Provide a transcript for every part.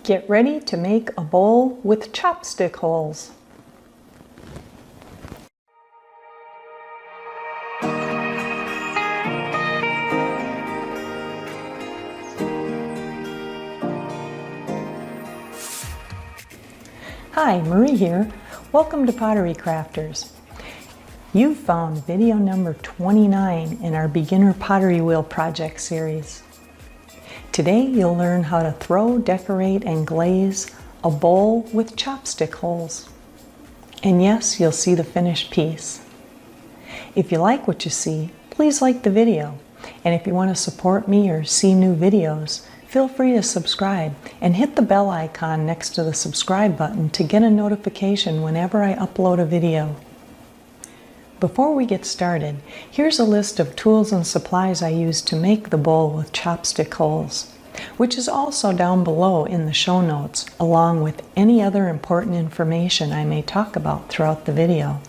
Get ready to make a bowl with chopstick holes. Hi, Marie here. Welcome to Pottery Crafters. You've found video number 29 in our Beginner Pottery Wheel Project series. Today you'll learn how to throw, decorate, and glaze a bowl with chopstick holes. And yes, you'll see the finished piece. If you like what you see, please like the video. And if you want to support me or see new videos, feel free to subscribe and hit the bell icon next to the subscribe button to get a notification whenever I upload a video. Before we get started, here's a list of tools and supplies I used to make the bowl with chopstick holes, which is also down below in the show notes, along with any other important information I may talk about throughout the video.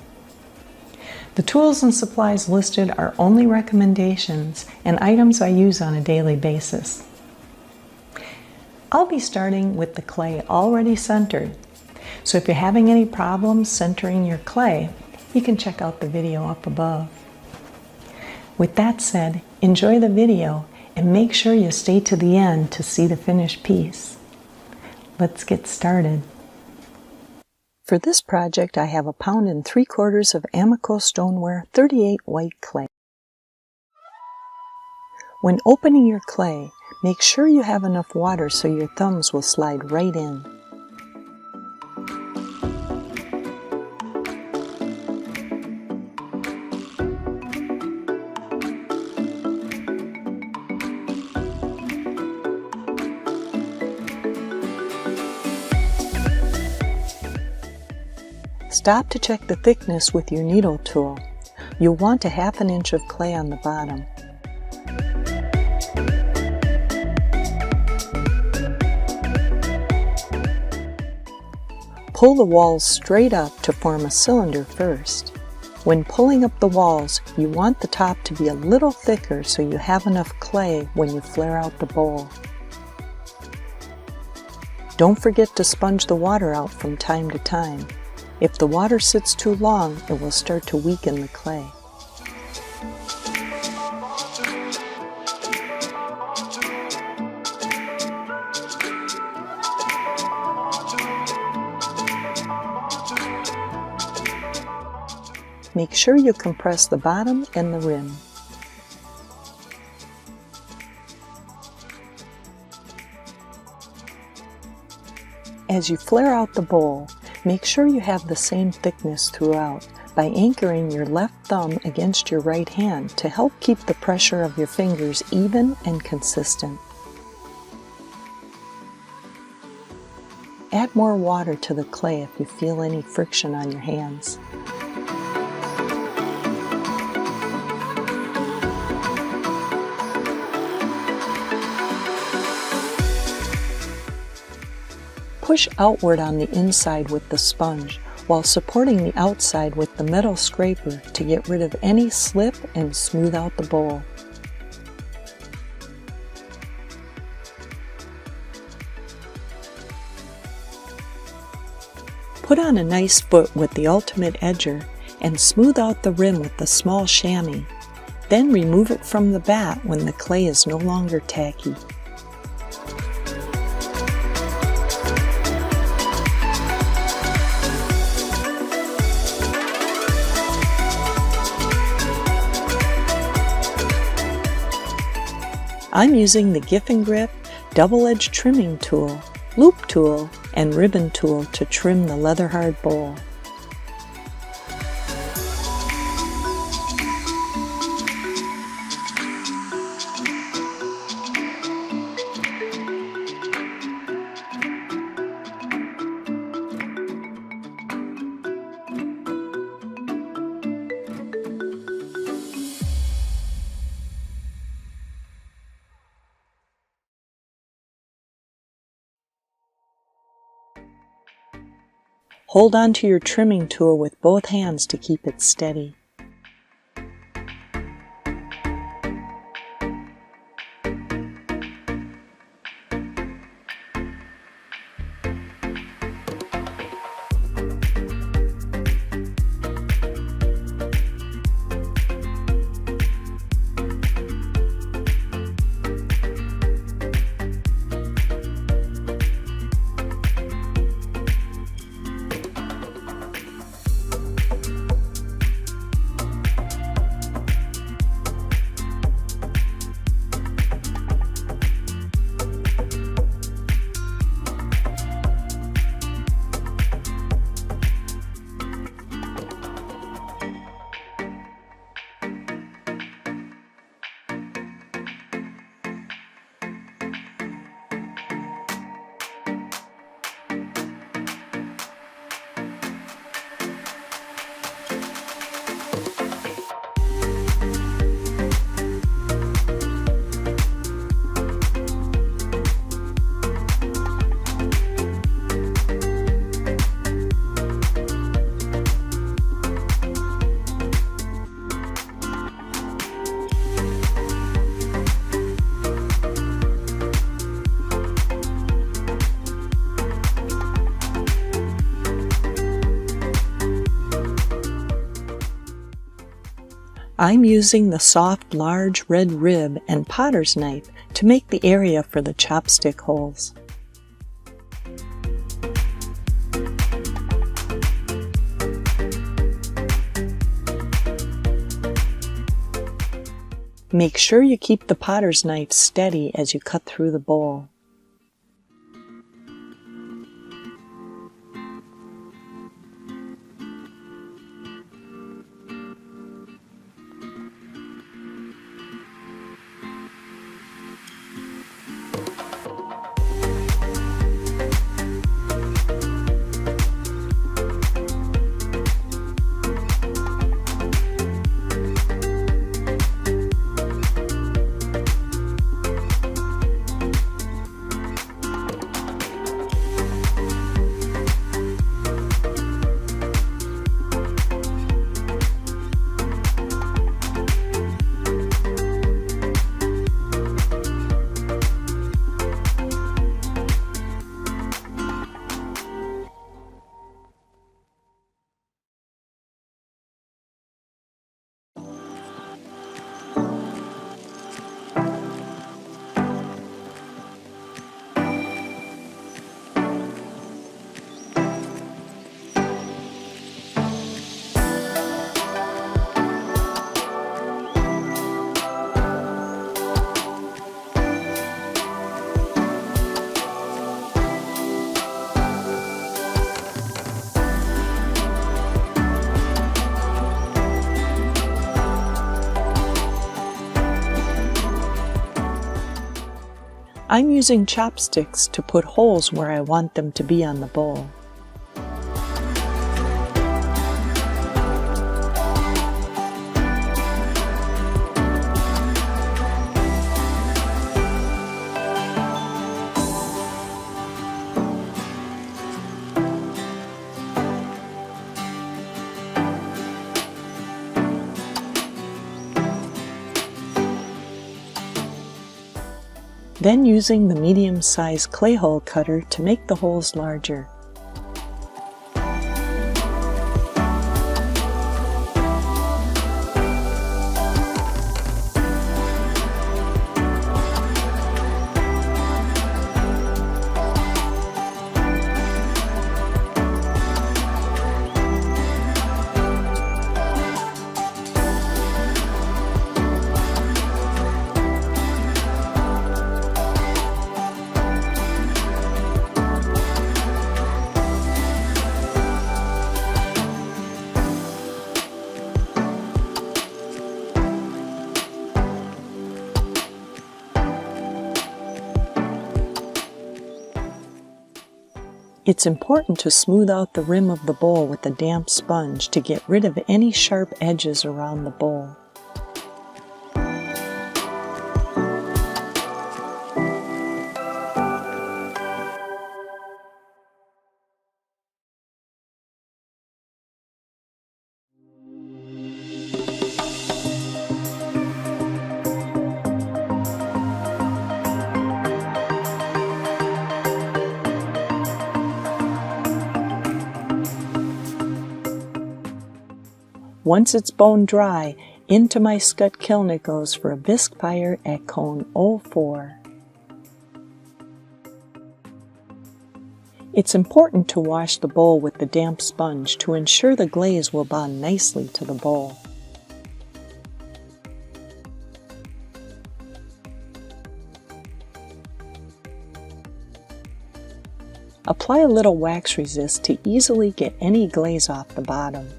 The tools and supplies listed are only recommendations and items I use on a daily basis. I'll be starting with the clay already centered, so if you're having any problems centering your clay, you can check out the video up above. With that said, enjoy the video and make sure you stay to the end to see the finished piece. Let's get started. For this project, I have 1 3/4 pounds of Amaco stoneware 38 white clay. When opening your clay, make sure you have enough water so your thumbs will slide right in. Stop to check the thickness with your needle tool. You'll want 1/2 inch of clay on the bottom. Pull the walls straight up to form a cylinder first. When pulling up the walls, you want the top to be a little thicker so you have enough clay when you flare out the bowl. Don't forget to sponge the water out from time to time. If the water sits too long, it will start to weaken the clay. Make sure you compress the bottom and the rim. As you flare out the bowl, make sure you have the same thickness throughout by anchoring your left thumb against your right hand to help keep the pressure of your fingers even and consistent. Add more water to the clay if you feel any friction on your hands. Push outward on the inside with the sponge while supporting the outside with the metal scraper to get rid of any slip and smooth out the bowl. Put on a nice foot with the ultimate edger and smooth out the rim with the small chamois. Then remove it from the bat when the clay is no longer tacky. I'm using the Gif and Grip double-edged trimming tool, loop tool, and ribbon tool to trim the leather hard bowl. Hold on to your trimming tool with both hands to keep it steady. I'm using the soft, large red rib and potter's knife to make the area for the chopstick holes. Make sure you keep the potter's knife steady as you cut through the bowl. I'm using chopsticks to put holes where I want them to be on the bowl. Then using the medium-sized clay hole cutter to make the holes larger. It's important to smooth out the rim of the bowl with a damp sponge to get rid of any sharp edges around the bowl. Once it's bone dry, into my scut kiln it goes for a bisque fire at cone 04. It's important to wash the bowl with the damp sponge to ensure the glaze will bond nicely to the bowl. Apply a little wax resist to easily get any glaze off the bottom.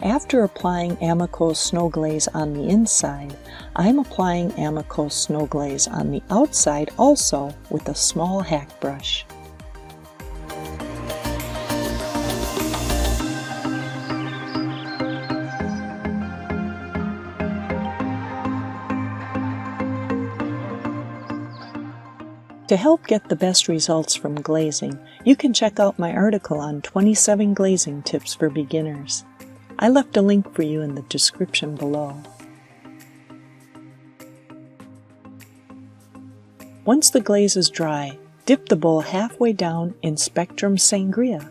After applying Amaco snow glaze on the inside, I'm applying Amaco snow glaze on the outside also with a small hack brush. To help get the best results from glazing, you can check out my article on 27 glazing tips for beginners. I left a link for you in the description below. Once the glaze is dry, dip the bowl halfway down in Spectrum Sangria.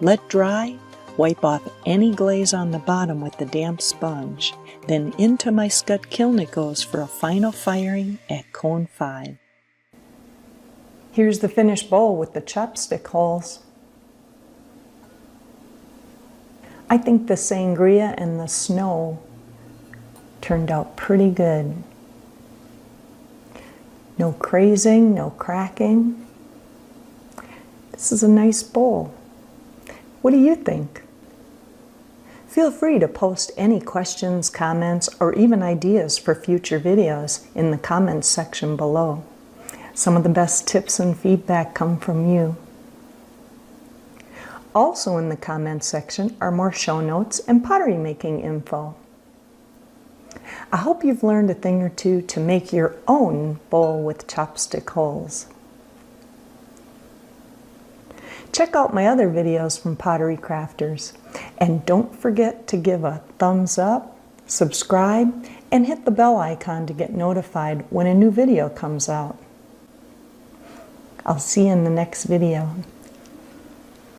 Let dry, wipe off any glaze on the bottom with the damp sponge, then into my scud kiln it goes for a final firing at cone 5. Here's the finished bowl with the chopstick holes. I think the sangria and the snow turned out pretty good. No crazing, no cracking. This is a nice bowl. What do you think? Feel free to post any questions, comments, or even ideas for future videos in the comments section below. Some of the best tips and feedback come from you. Also in the comments section are more show notes and pottery making info. I hope you've learned a thing or two to make your own bowl with chopstick holes. Check out my other videos from Pottery Crafters, and don't forget to give a thumbs up, subscribe, and hit the bell icon to get notified when a new video comes out. I'll see you in the next video.